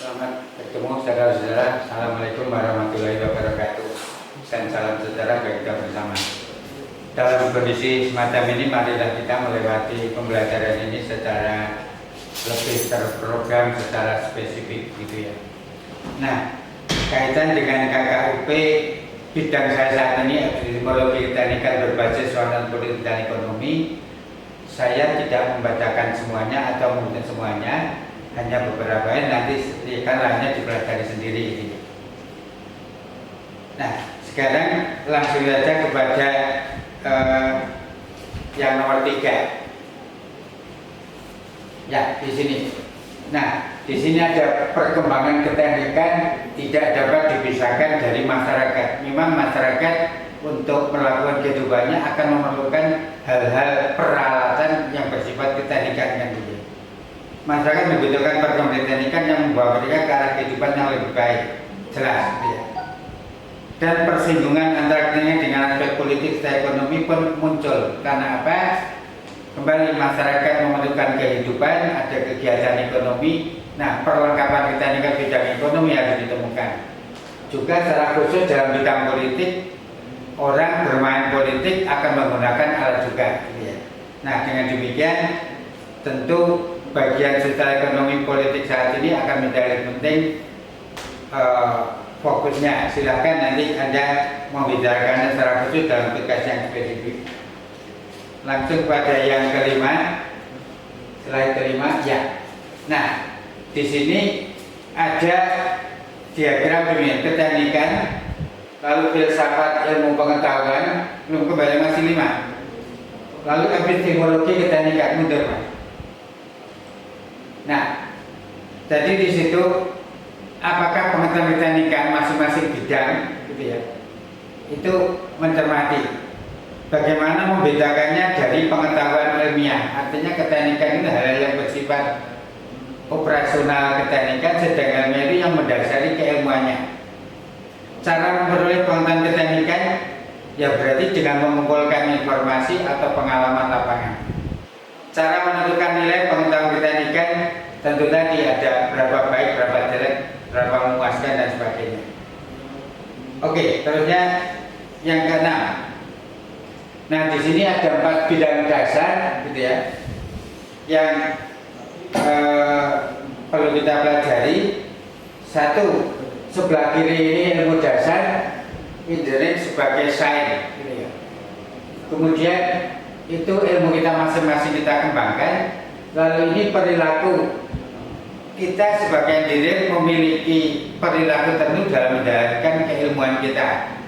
Selamat bertemu saudara-saudara. Assalamualaikum warahmatullahi wabarakatuh. Dan salam sejahtera bagi kita bersama. Dalam kondisi semacam ini, marilah kita melewati pembelajaran ini secara lebih terprogram, secara spesifik gitu ya. Nah, kaitan dengan KKUP, bidang saya saat ini epidemiologi teknikal berbasis soal politik dan ekonomi. Saya tidak membacakan semuanya atau mungkin semuanya, hanya beberapa nanti kan lainnya dipelajari sendiri ini. Nah, sekarang langsung saja kepada yang nomor 3. Ya, di sini. Nah, di sini ada perkembangan keteknikan tidak dapat dipisahkan dari masyarakat. Memang masyarakat untuk melakukan kehidupannya akan memerlukan hal-hal peralatan yang bersifat keteknikan kan gitu. Masyarakat membutuhkan perkembangan teknikan yang membawa mereka ke arah kehidupan yang lebih baik, jelas gitu ya. Dan persinggungan antara teknik dengan aspek politik dan ekonomi pun muncul. Karena apa? Kembali masyarakat memerlukan kehidupan, ada kegiatan ekonomi. Nah, perlengkapan keteknikan bidang ekonomi harus ditemukan. Juga secara khusus dalam bidang politik, orang bermain politik akan menggunakan alat juga gitu ya. Nah, dengan demikian tentu bagian secara ekonomi politik saat ini akan menjadi penting fokusnya. Silahkan nanti Anda membicarakannya secara khusus dalam tugas yang spesifik. Langsung pada yang kelima, slide kelima ya. Nah, di sini ada diagram dunia keteknikan, lalu filsafat ilmu pengetahuan, belum kembali masih 5. Lalu epistemologi keteknikan mundur Mas. Nah, jadi di situ apakah pengetahuan keteknikan masing-masing bidang gitu ya, itu mencermati bagaimana membedakannya dari pengetahuan ilmiah. Artinya keteknikan itu hal yang bersifat operasional keteknikan, sedangkan ilmiah itu yang mendasari keilmuannya. Cara memperoleh pengetahuan keteknikan ya berarti dengan mengumpulkan informasi atau pengalaman lapangan. Cara menentukan nilai pengetahuan keteknikan tentu tadi ada berapa baik, berapa jelek, berapa memuaskan dan sebagainya. Oke, terusnya yang keenam. Nah, di sini ada 4 bidang dasar gitu ya, yang perlu kita pelajari. 1, sebelah kiri ini ilmu dasar, engineering sebagai sains gitu ya. Kemudian itu ilmu kita masing-masing kita kembangkan. Lalu ini perilaku kita sebagai engineer memiliki perilaku tertentu dalam menjalankan keilmuan kita.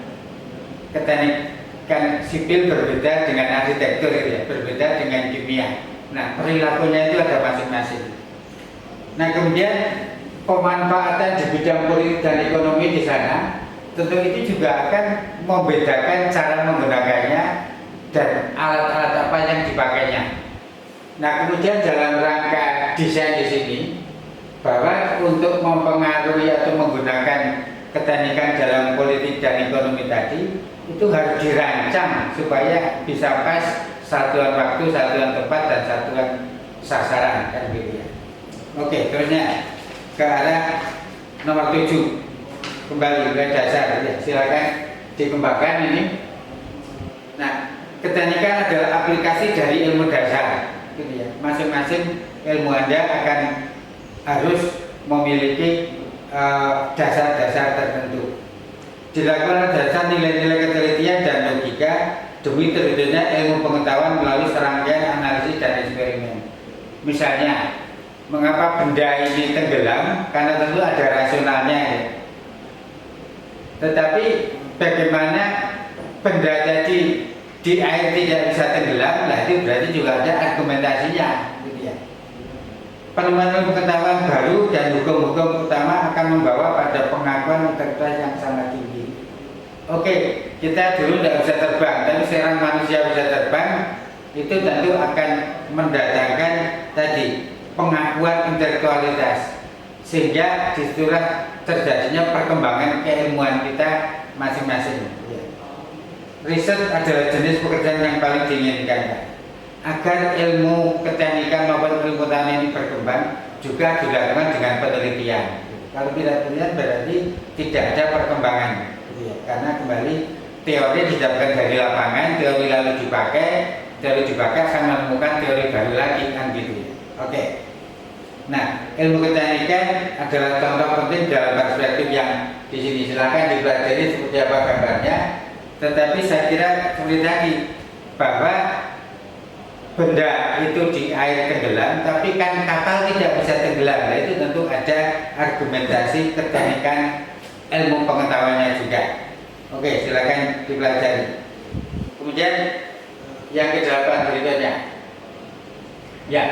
Keteknikan sipil berbeda dengan arsitektur ya, berbeda dengan kimia. Nah, perilakunya itu ada masing-masing. Nah, kemudian pemanfaatan di bidang politik dan ekonomi di sana tentu itu juga akan membedakan cara menggunakannya dan alat-alat apa yang dipakainya. Nah, kemudian dalam rangka desain di sini bahwa untuk mempengaruhi atau menggunakan keteknikan dalam politik dan ekonomi tadi itu harus dirancang supaya bisa pas satuan waktu, satuan tempat dan satuan sasaran kan gitu ya. Oke, terusnya ke arah nomor 7. Kembali ke dasar ya. Silakan dikembangkan ini. Nah, keteknikan adalah aplikasi dari ilmu dasar gitu ya. Masing-masing ilmu Anda akan harus memiliki dasar-dasar tertentu. Dilakukan dasar nilai-nilai ketelitian dan logika demi terwujudnya ilmu pengetahuan melalui serangkaian analisis dan eksperimen. Misalnya, mengapa benda ini tenggelam? Karena tentu ada rasionalnya ya. Tetapi bagaimana benda tadi di air tidak bisa tenggelam, nah itu berarti juga ada argumentasinya gitu ya. Penemuan pengetahuan baru dan hukum-hukum utama akan membawa pada pengakuan integritas yang sangat tinggi. Oke, kita dulu tidak bisa terbang, tapi sekarang manusia bisa terbang, itu tentu akan mendatangkan tadi pengakuan intelektualitas, sehingga disitulah terjadinya perkembangan keilmuan kita masing-masing. Riset adalah jenis pekerjaan yang paling diinginkan. Agar ilmu keteknikan maupun ilmu pengetahuan ini berkembang juga dilakukan dengan penelitian. Kalau tidak pilihan berarti tidak ada perkembangan, gitu ya. Karena kembali teori didapatkan dari lapangan, teori lalu dipakai akan menemukan teori baru lagi kan gitu ya. Oke. Nah, ilmu keteknikan adalah contoh penting dalam perspektif yang di sini. Silakan dipelajari seperti apa gambarnya. Tetapi saya kira seperti tadi bahwa benda itu di air tenggelam, tapi kan kapal tidak bisa tenggelam. Nah, itu tentu ada argumentasi keteknikan ilmu pengetahuannya juga. Oke, silakan dipelajari. Kemudian yang ke-8 berikutnya. Ya.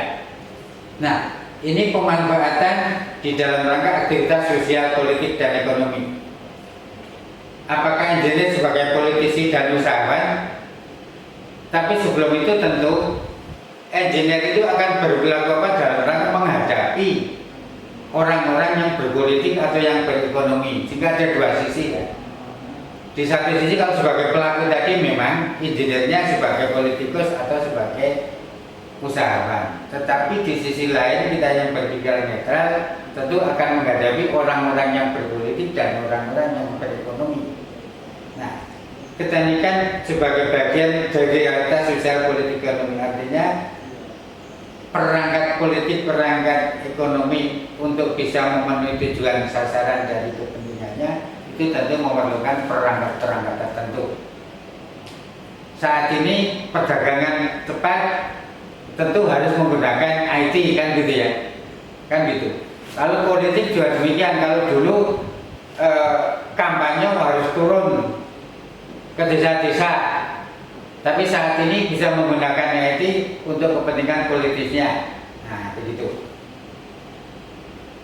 Nah, ini pemanfaatan di dalam rangka aktivitas sosial, politik, dan ekonomi. Apakah engineer sebagai politisi dan usahawan? Tapi sebelum itu tentu engineer itu akan berperilaku apa dalam rangka menghadapi orang-orang yang berpolitik atau yang berekonomi. Sehingga ada dua sisi ya. Di satu sisi kalau sebagai pelaku tadi memang engineer-nya sebagai politikus atau sebagai usahawan. Tetapi di sisi lain kita yang berpikiran netral tentu akan menghadapi orang-orang yang berpolitik dan orang-orang yang berekonomi. Nah, keteknikan sebagai bagian dari realitas sosial politik ekonomi, artinya perangkat politik, perangkat ekonomi untuk bisa memenuhi tujuan sasaran dari kepentingannya itu tentu memerlukan perangkat-perangkat tertentu. Saat ini perdagangan cepat tentu harus menggunakan IT kan gitu ya, kan gitu. Kalau politik juga demikian. Kalau dulu kampanye harus turun ke desa-desa, tapi saat ini bisa menggunakan IT untuk kepentingan politisnya. Nah, begitu.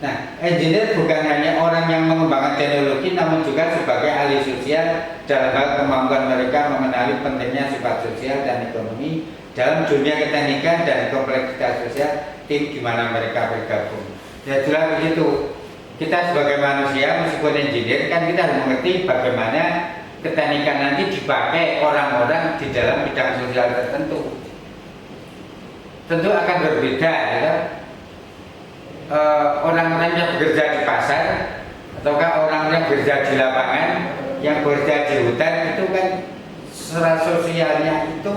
Nah, engineer bukan hanya orang yang mengembangkan teknologi, namun juga sebagai ahli sosial dalam hal kemampuan mereka mengenali pentingnya sifat sosial dan ekonomi dalam dunia keteknikan dan kompleksitas sosial tim di mana mereka bergabung. Ya jelas begitu. Kita sebagai manusia meskipun engineer kan kita harus mengerti bagaimana keteknikan nanti dipakai orang-orang di dalam bidang sosial tertentu. Tentu akan berbeda ya. Orang-orang yang bekerja di pasar ataukah orang-orang yang bekerja di lapangan, yang bekerja di hutan itu kan secara sosialnya itu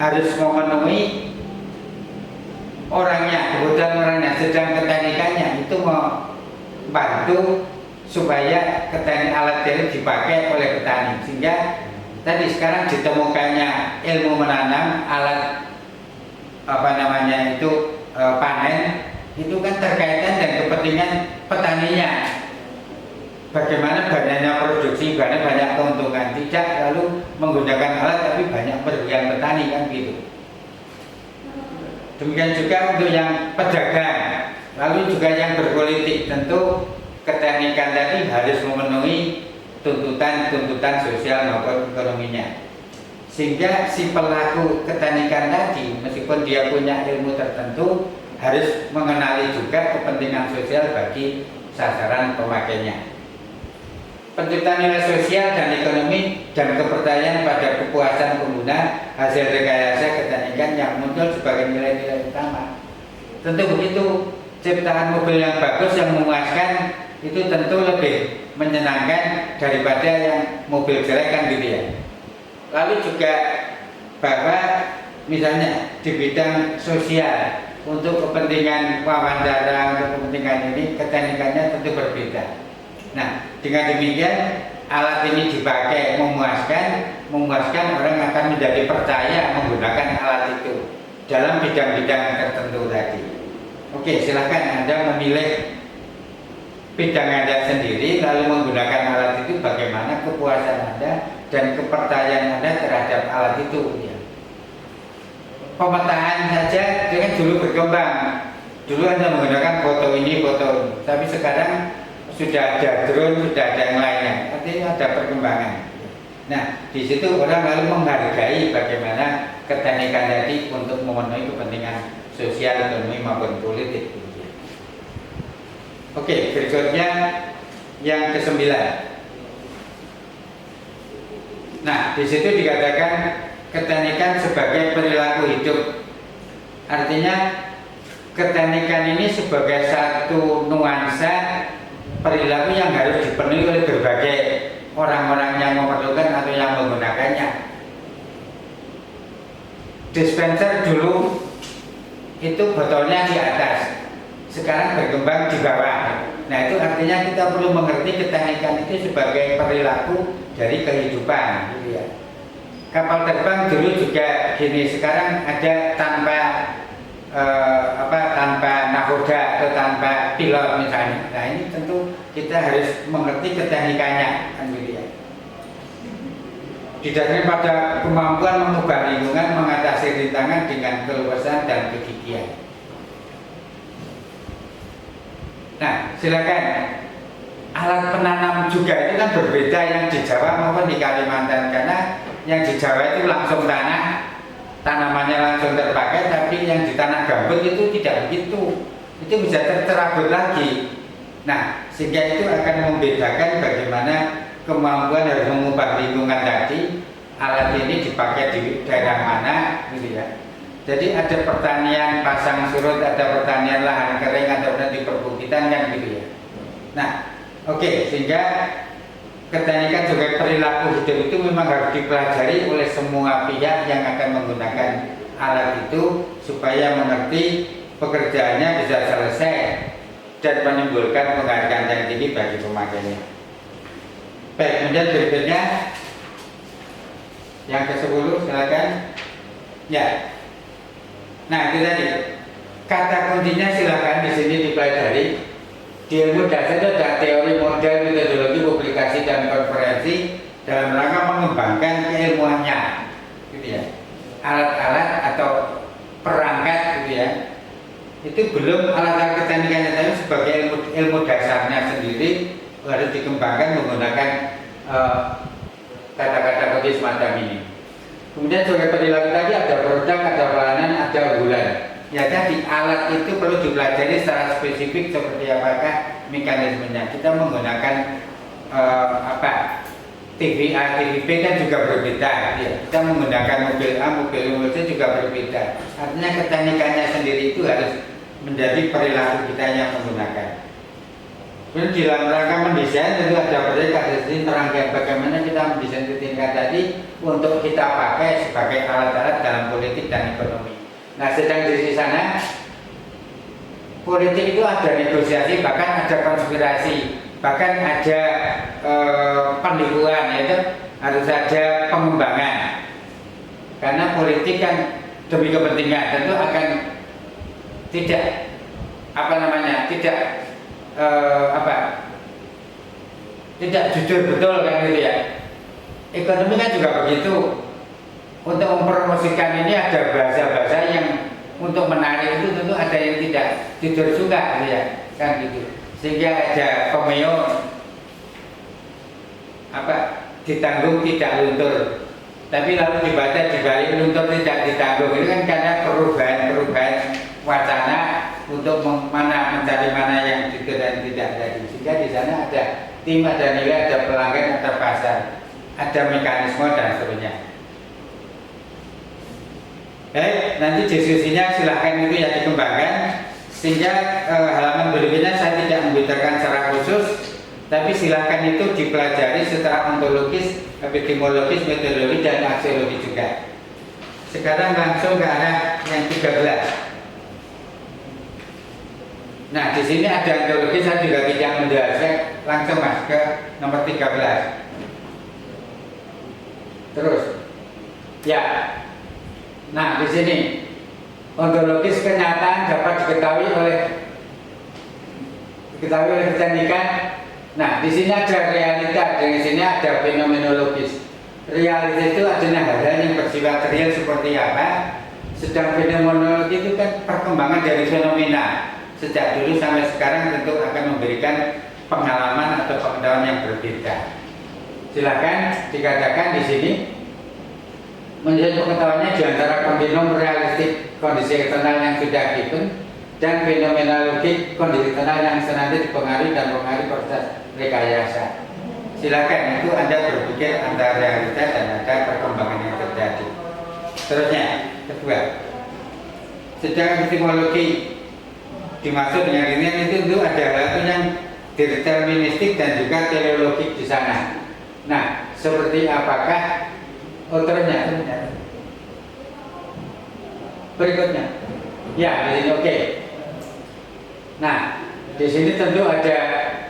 harus memenuhi orangnya, kebutuhan orangnya. Sedang keteknikannya itu membantu supaya alat teknik dipakai oleh petani. Sehingga tadi sekarang ditemukannya ilmu menanam, alat panen itu kan terkaitan dengan kepentingan petaninya. Bagaimana banyaknya produksi, banyak keuntungan, tidak lalu menggunakan alat tapi banyak merugikan petani kan gitu. Demikian juga untuk yang pedagang, lalu juga yang berpolitik, tentu keteknikan tadi harus memenuhi tuntutan sosial maupun ekonominya. Sehingga si pelaku keteknikan tadi meskipun dia punya ilmu tertentu harus mengenali juga kepentingan sosial bagi sasaran pemakainya. Penciptaan nilai sosial dan ekonomi dan kepercayaan pada kepuasan pengguna hasil rekayasa keteknikan yang muncul sebagai nilai-nilai utama. Tentu begitu, ciptaan mobil yang bagus yang memuaskan itu tentu lebih menyenangkan daripada yang mobil jelek kan gitu ya. Lalu juga bahwa misalnya di bidang sosial untuk kepentingan wawancara, untuk kepentingan ini keteknikannya tentu berbeda. Nah, dengan demikian alat ini dipakai memuaskan orang akan menjadi percaya menggunakan alat itu dalam bidang-bidang tertentu tadi. Oke, silahkan Anda memilih bidang Anda sendiri lalu menggunakan alat itu bagaimana kepuasan Anda dan kepercayaan Anda terhadap alat itu ya. Pemetaan saja dengan dulu berkembang. Dulu Anda menggunakan foto ini, tapi sekarang sudah ada drone, sudah ada yang lainnya. Artinya ada perkembangan. Nah, di situ orang lalu menghargai bagaimana keteknikan tadi untuk memenuhi kepentingan sosial, ekonomi maupun politik. Oke, berikutnya yang ke-9. Nah, di situ dikatakan keteknikan sebagai perilaku hidup. Artinya keteknikan ini sebagai satu nuansa perilaku yang harus dipenuhi oleh berbagai orang-orang yang memerlukan atau yang menggunakannya. Dispenser dulu itu botolnya di atas, sekarang berkembang di bawah. Nah, itu artinya kita perlu mengerti keteknikan itu sebagai perilaku dari kehidupan, gitu ya. Kapal terbang dulu juga gini, sekarang ada tanpa tanpa nakoda atau tanpa pilot misalnya. Nah, ini tentu kita harus mengerti keteknikannya, kan gitu ya. Didasarkan pada kemampuan mengubah lingkungan, mengatasi rintangan dengan keluasan dan kegigihan. Nah, silakan. Alat penanam juga itu kan berbeda yang di Jawa maupun di Kalimantan, karena yang di Jawa itu langsung tanah, tanamannya langsung terpakai, tapi yang di tanah gambut itu tidak begitu. Itu bisa tercerabut lagi. Nah, sehingga itu akan membedakan bagaimana kemampuan harus mengubah lingkungan tadi. Alat ini dipakai di daerah mana, gitu ya. Jadi ada pertanian pasang surut, ada pertanian lahan kering, ada pertanian di perbukitan, kan gitu ya. Nah, oke, sehingga keteknikan juga perilaku hidup itu memang harus dipelajari oleh semua pihak yang akan menggunakan alat itu supaya mengerti pekerjaannya bisa selesai dan menimbulkan penghargaan yang tinggi bagi pemakainya. Baik, kemudian berikutnya yang ke-10, silakan. Ya. Nah, itu tadi. Kata kuncinya silakan di sini dipelajari. Di ilmu dasar itu ada teori, model, metodologi, publikasi, dan konferensi dalam rangka mengembangkan keilmuannya, gitu ya. Alat-alat atau perangkat, gitu ya. Itu belum alat-alat keteknikannya, tapi sebagai ilmu dasarnya sendiri harus dikembangkan menggunakan kata-kata kunci semacam ini. Kemudian sebagai perilaku tadi ada produk, ada pelayanan, ada unggulan. Ya tadi alat itu perlu dipelajari secara spesifik seperti apakah mekanismenya. Kita menggunakan TVA, TVP kan juga berbeda. Ya. Kita menggunakan mobil A, mobil C juga berbeda. Artinya keteknikannya sendiri itu harus menjadi perilaku kita yang menggunakan. Kemudian di dalam rangka mendesain tentu ada proyek kajian rangkaian bagaimana kita mendesain tingkat tadi untuk kita pakai sebagai alat-alat dalam politik dan ekonomi. Nah, sedang di sana politik itu ada negosiasi, bahkan ada konspirasi, bahkan ada penipuan, yaitu harus ada pengembangan. Karena politik kan demi kepentingan tentu akan tidak tidak jujur betul kan gitu ya. Ekonomi kan juga begitu. Untuk mempromosikan ini ada bahasa-bahasa yang untuk menarik itu tentu ada yang tidak jujur juga gitu ya, kan gitu. Sehingga ada pemeo ditanggung tidak luntur. Tapi lalu dibaca dibalik luntur tidak ditanggung. Ini kan karena perubahan wacana untuk mencari mana yang jujur dan tidak tadi. Sehingga di sana ada tim, ada nilai, ada pelanggan, ada pasar, ada mekanisme dan seterusnya. Nanti diskusinya silahkan itu ya dikembangkan. Sehingga halaman berikutnya saya tidak membedakan secara khusus, tapi silahkan itu dipelajari secara ontologis, epistemologis, metodologi, dan aksiologi juga. Sekarang langsung ke arah yang 13. Nah, di sini ada ontologi, saya juga tidak menjelaskan, langsung mas ke nomor 13. Terus, ya. Nah, di sini ontologis kenyataan dapat diketahui oleh keteknikan. Nah, di sini ada realita, di sini ada fenomenologis. Realita itu adalah hal-hal yang bersifat real seperti apa. Sedang fenomenologi itu kan perkembangan dari fenomena. Sejak dulu sampai sekarang tentu akan memberikan pengalaman atau pengetahuan yang berbeda. Silakan dikatakan di sini. Menjadi pengetahuannya di antara kontinum realistik kondisi eksternal yang sudah given dan fenomenologi kondisi eksternal yang senantiasa dipengaruhi dan mempengaruhi proses rekayasa. Silakan itu Anda berpikir antara realita dan ada perkembangan yang terjadi. Terusnya, kedua, secara epistemologi dimaksud dengan ini itu ada hal yang deterministik dan juga teleologik di sana. Nah, seperti apakah outernya? Berikutnya, ya di sini oke. Nah, di sini tentu ada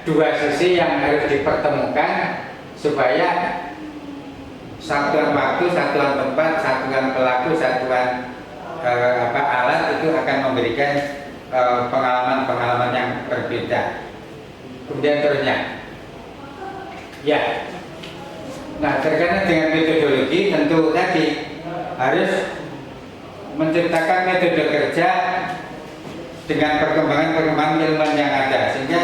dua sisi yang harus dipertemukan supaya satuan waktu, satuan tempat, satuan pelaku, satuan alat itu akan memberikan pengalaman-pengalaman yang berbeda. Kemudian terusnya, ya. Nah, terkait dengan metodologi tentu tadi harus menciptakan metode kerja dengan perkembangan ilmuwan yang ada, sehingga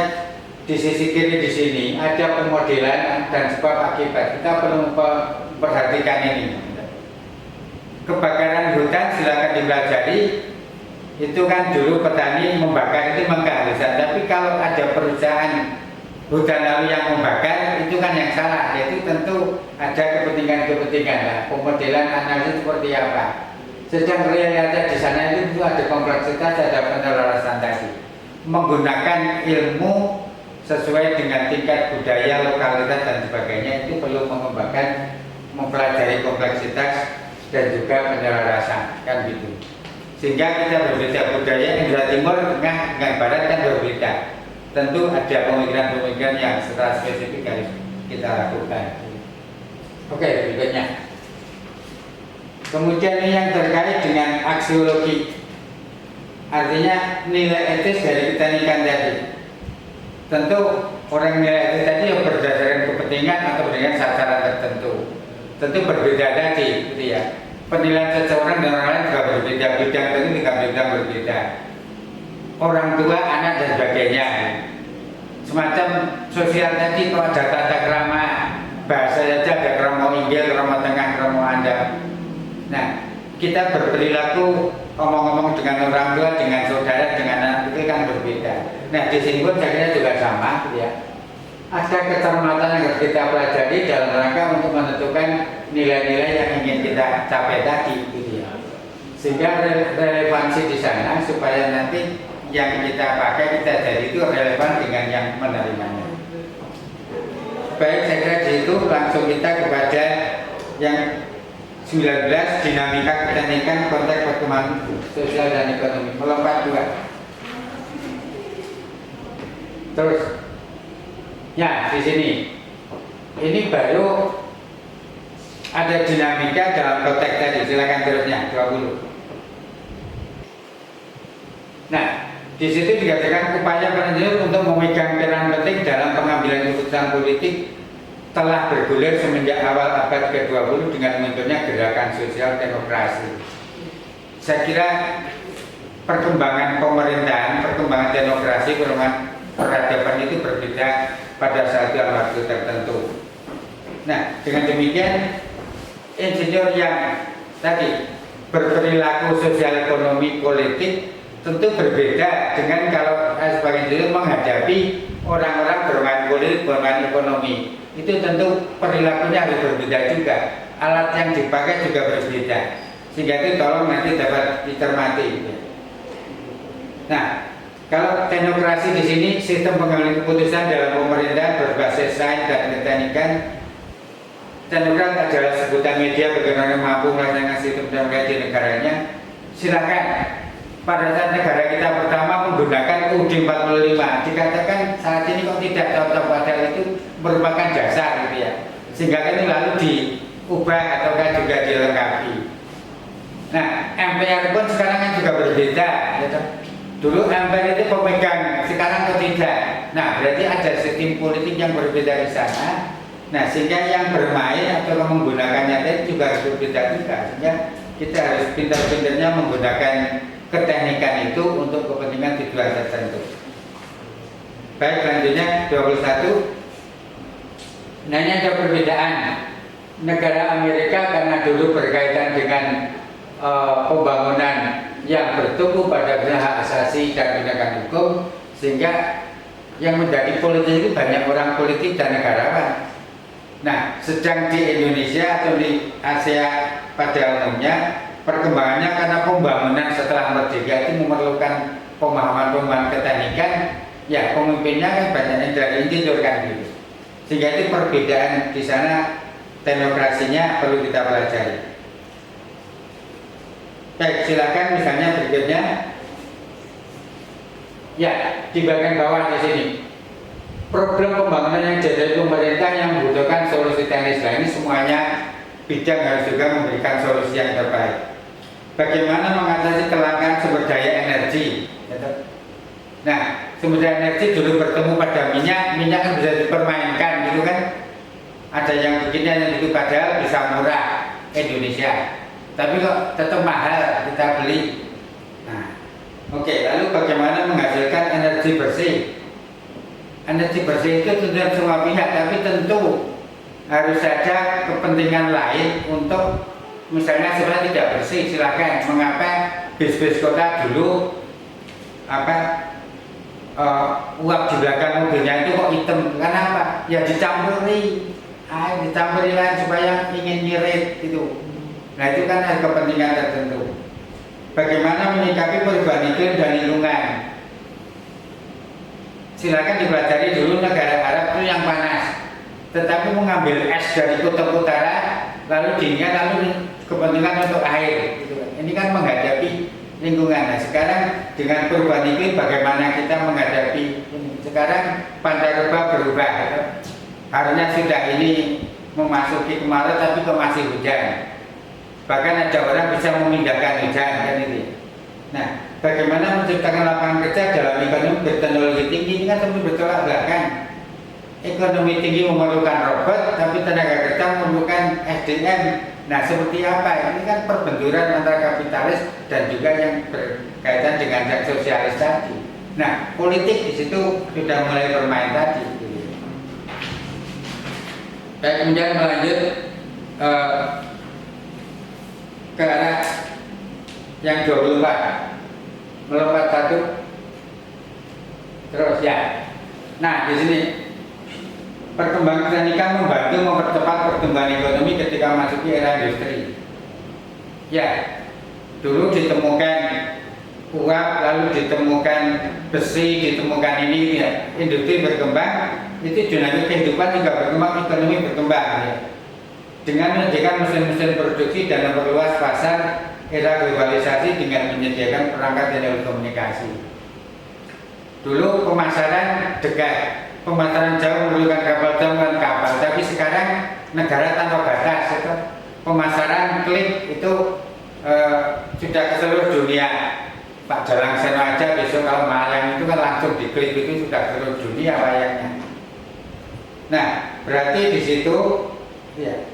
di sisi kiri di sini ada pemodelan dan sebab akibat. Kita perlu memperhatikan ini. Kebakaran hutan silakan dipelajari. Itu kan dulu petani membakar itu mengkeharusan, tapi kalau ada perusahaan hutan lalu yang membakar itu kan yang salah. Yaitu tentu ada kepentingan-kepentingan. Nah, pemodelan analisis seperti apa? Sedang realita di sana itu ada kompleksitas, ada penelarasan tadi. Menggunakan ilmu sesuai dengan tingkat budaya, lokalitas dan sebagainya itu perlu mengembangkan, mempelajari kompleksitas dan juga penyelarasan, kan gitu. Sehingga kita berbeda budaya, Indonesia Timur, Tengah, dengan Barat kan berbeda. Tentu ada pemikiran-pemikiran yang secara spesifik harus kita lakukan. Oke, berikutnya. Kemudian ini yang terkait dengan aksiologi, artinya nilai etis dari ketanikan tadi. Tentu orang nilai etis tadi yang berdasarkan kepentingan atau dengan sasaran tertentu. Tentu berbeda tadi, gitu ya. Penilaian seseorang dan orang lain juga berbeda, bidang tentu juga bidang berbeda. Orang tua, anak dan sebagainya. Semacam sosial tadi kalau ada tata krama, bahasa saja ada krama inggil, krama tengah, krama andam. Nah, kita berperilaku ngomong-ngomong dengan orang tua, dengan saudara, dengan anak itu kan berbeda. Nah, di sini pun saya kira juga sama, gitu ya. Ada kecermatan yang harus kita pelajari dalam rangka untuk menentukan nilai-nilai yang ingin kita capai tadi, gitu ya. Sehingga relevansi di sana supaya nanti yang kita pakai kita jadi itu relevan dengan yang menerimanya. Baik, saya kira di situ langsung kita kepada yang 19, dinamika ketanikan konteks perkembangan sosial dan ekonomi. Melompat 2. Terus, ya di sini, ini baru ada dinamika dalam konteks tadi. Silakan terusnya 20. Nah, di situ dikatakan upaya penelitian untuk memegang peran penting dalam pengambilan keputusan politik telah bergulir semenjak awal abad ke-20 dengan munculnya gerakan sosial demokrasi. Saya kira perkembangan pemerintahan, perkembangan demokrasi, perkembangan peradaban itu berbeda pada satu waktu tertentu. Nah, dengan demikian insinyur yang tadi berperilaku sosial ekonomi politik tentu berbeda dengan kalau sebagai insinyur menghadapi orang-orang bermain politik, bermain ekonomi. Itu tentu perilakunya harus berbeda juga, alat yang dipakai juga berbeda, sehingga itu tolong nanti dapat dicermati. Nah, kalau teknokrasi di sini sistem pengambilan keputusan dalam pemerintahan berbasis sains dan keteknikan. Teknokrat adalah sebutan media bagaimana mampu melaksanakan sistem demokrasi di negaranya. Silakan. Pada saat negara kita pertama menggunakan UUD 45, dikatakan saat ini kok tidak cocok, padahal itu merupakan dasar, gitu ya. Sehingga ini lalu diubah ataukah juga dilengkapi. Nah, MPR pun sekarang kan juga berbeda, gitu. Dulu MPR itu pemegang, sekarang kok tidak. Nah, berarti ada sistem politik yang berbeda di sana. Nah, sehingga yang bermain atau menggunakannya tadi juga harus berbeda juga. Sehingga kita harus pintar-pintarnya menggunakan keteknikan itu untuk kepentingan tujuan tertentu. Baik, selanjutnya 21. Nah, ini ada perbedaan. Negara Amerika karena dulu berkaitan dengan pembangunan yang bertumbuh pada hak asasi dan penegakan hukum, sehingga yang menjadi politik itu banyak orang politik dan negarawan. Nah, sedang di Indonesia atau di Asia pada umumnya perkembangannya karena pembangunan setelah merdeka itu memerlukan pemahaman-pemahaman keteknikan, ya pemimpinnya kan banyak yang dari tidur kan gitu. Sehingga itu perbedaan di sana demokrasinya perlu kita pelajari. Baik, silakan misalnya berikutnya. Ya, di bagian bawah di sini. Problem pembangunan yang dihadapi pemerintah yang membutuhkan solusi teknis. Nah, ini semuanya bidang harus juga memberikan solusi yang terbaik. Bagaimana mengatasi kelangkaan sumber daya energi? Nah, sumber daya energi dulu bertemu pada minyak kan bisa dipermainkan gitu kan? Ada yang bikinnya yang itu padahal bisa murah Indonesia, tapi kok tetap mahal kita beli. Nah, oke, lalu bagaimana menghasilkan energi bersih? Energi bersih itu tentu semua pihak, tapi tentu harus ada kepentingan lain untuk misalnya sebenarnya tidak bersih, silakan. Mengapa bis-bis kota dulu uap di belakang mobilnya itu kok hitam? Kenapa? Ya dicampuri, dicampuri lain supaya ingin nyirit itu. Nah itu kan ada kepentingan tertentu. Bagaimana menyikapi perubahan iklim dan lingkungan? Silakan dipelajari dulu negara Arab itu yang panas, tetapi mengambil es dari kutub utara lalu dinginkan lalu kepentingan untuk air gitu. Ini kan menghadapi lingkungan. Nah sekarang dengan perubahan iklim bagaimana kita menghadapi ini? Sekarang Pantai Reba berubah gitu. Harusnya sudah ini memasuki kemarau tapi kok masih hujan. Bahkan ada orang bisa memindahkan hujan kan ini. Nah, bagaimana menciptakan lapangan kerja dalam ekonomi berteknologi tinggi? Ini kan tentu bertolak belakang. Ekonomi tinggi memerlukan robot, tapi tenaga kerja memerlukan SDM. Nah, seperti apa? Ini kan perbenturan antara kapitalis dan juga yang berkaitan dengan yang sosialis tadi. Nah, politik di situ sudah mulai bermain tadi. Baik, kemudian melanjut ke arah yang 24, melompat satu, terus ya. Nah di sini perkembangan teknika membantu mempercepat pertumbuhan ekonomi ketika masuk era industri. Ya, dulu ditemukan uap, lalu ditemukan besi, ditemukan ini ya. Industri berkembang, itu dinamika kehidupan juga berkembang, ekonomi berkembang ya. Dengan menyediakan mesin-mesin produksi dan memperluas pasar era globalisasi dengan menyediakan perangkat teknologi komunikasi. Dulu pemasaran dekat, pemasaran jauh memerlukan kapal jauh dan kapal, tapi sekarang negara tanpa batas, itu pemasaran klik itu sudah ke seluruh dunia. Pak Jalang Seno aja besok kalau Malang itu kan langsung diklik itu sudah ke seluruh dunia wayangnya. Nah berarti di situ ya.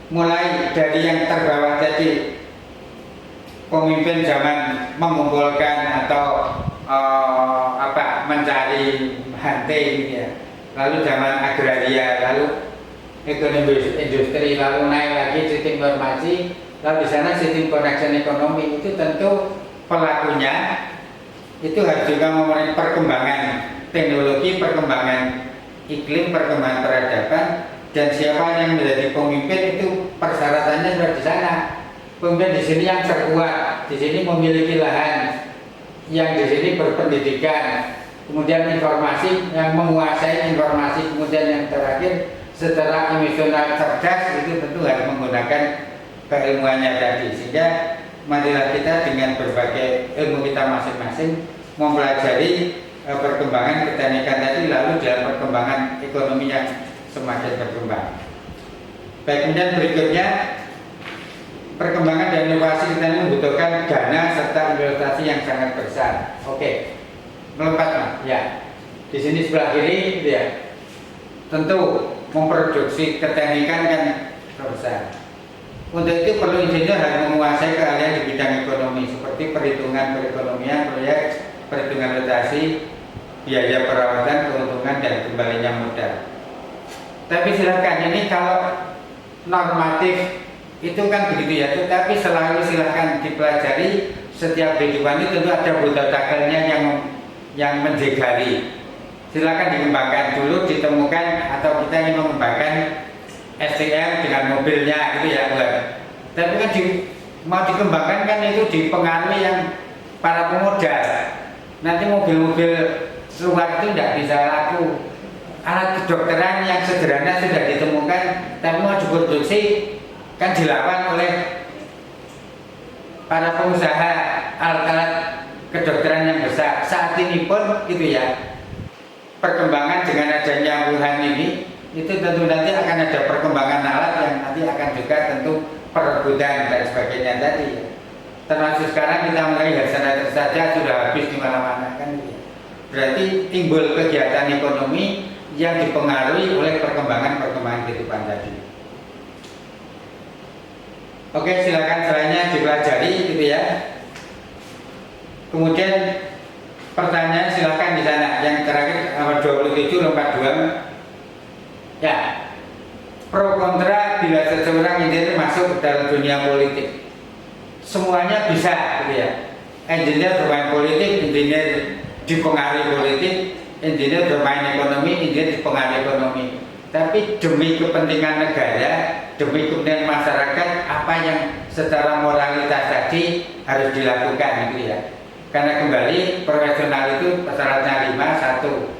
Mulai dari yang terbawah tadi pemimpin zaman mengumpulkan atau mencari hunting ya. Lalu zaman agraria, lalu ekonomi industri, lalu naik lagi sistem informasi, lalu di sana sistem connection ekonomi. Itu tentu pelakunya itu harus juga memenuhi perkembangan teknologi, perkembangan iklim, perkembangan peradaban. Dan siapa yang menjadi pemimpin itu persyaratannya sudah di sana. Pemimpin di sini yang terkuat, di sini memiliki lahan, yang di sini berpendidikan, kemudian informasi, yang menguasai informasi, kemudian yang terakhir secara emosional cerdas itu tentu harus menggunakan keilmuannya tadi. Sehingga marilah kita dengan berbagai ilmu kita masing-masing mempelajari perkembangan keteknikan tadi, lalu dalam perkembangan ekonomi yang semakin berkembang. Baik, kemudian berikutnya perkembangan dan inovasi kita membutuhkan dana serta investasi yang sangat besar. Oke, melompat Mas. Ya, di sini sebelah kiri, ya. Tentu memproduksi keteknikan kan besar. Untuk itu perlu insinyur harus menguasai keahlian di bidang ekonomi seperti perhitungan perekonomian, proyek, perhitungan rotasi, biaya perawatan, keuntungan dan kembalinya modal. Tapi silakan, ini kalau normatif itu kan begitu ya, tetapi selalu silakan dipelajari. Setiap kehidupan itu tentu ada buta takalnya yang menjegali. Silakan dikembangkan dulu, ditemukan atau kita ingin mengembangkan SDM dengan mobilnya gitu ya, buat. Tapi kan mau dikembangkan kan itu dipengaruhi yang para pemodal. Nanti mobil-mobil luar itu tidak bisa laku. Alat kedokteran yang sederhana sudah ditemukan, tapi mau diproduksi kan dilawan oleh para pengusaha alat-alat kedokteran yang besar. Saat ini pun gitu ya, perkembangan dengan adanya Wuhan ini, itu tentu nanti akan ada perkembangan alat yang nanti akan juga tentu perebutan dan sebagainya tadi. Termasuk sekarang kita mulai Hasanah saja sudah habis di mana-mana kan gitu ya. Berarti timbul kegiatan ekonomi yang dipengaruhi oleh perkembangan kehidupan tadi. Oke, silakan selainnya dipelajari gitu ya. Kemudian pertanyaan silakan di sana. Yang terakhir nomor 27 lompat 2. Ya. Pro kontra bila seseorang ingin masuk dalam dunia politik. Semuanya bisa gitu ya. Engineer bermain politik, engineer dipengaruhi politik, engineer bermain ekonomi, engineer dipengaruhi ekonomi. Tapi demi kepentingan negara, demi kepentingan masyarakat, apa yang secara moralitas tadi harus dilakukan gitu ya. Karena kembali profesional itu syaratnya 5, 1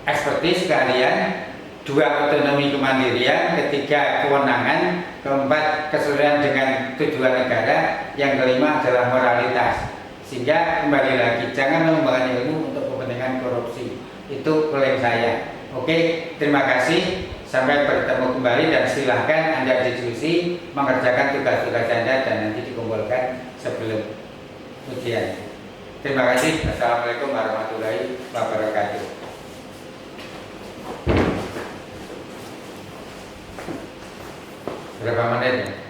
ekspertis keahlian, 2 otonomi kemandirian, 3 kewenangan, 4 kesesuaian dengan tujuan negara, yang kelima adalah moralitas. Sehingga kembali lagi jangan mengembangkan ilmu untuk kepentingan korupsi. Itu klaim saya. Oke, terima kasih. Sampai bertemu kembali dan silahkan Anda diskusi mengerjakan tugas-tugas Anda dan nanti dikumpulkan sebelum ujian. Terima kasih. Assalamualaikum warahmatullahi wabarakatuh. Berapa menit?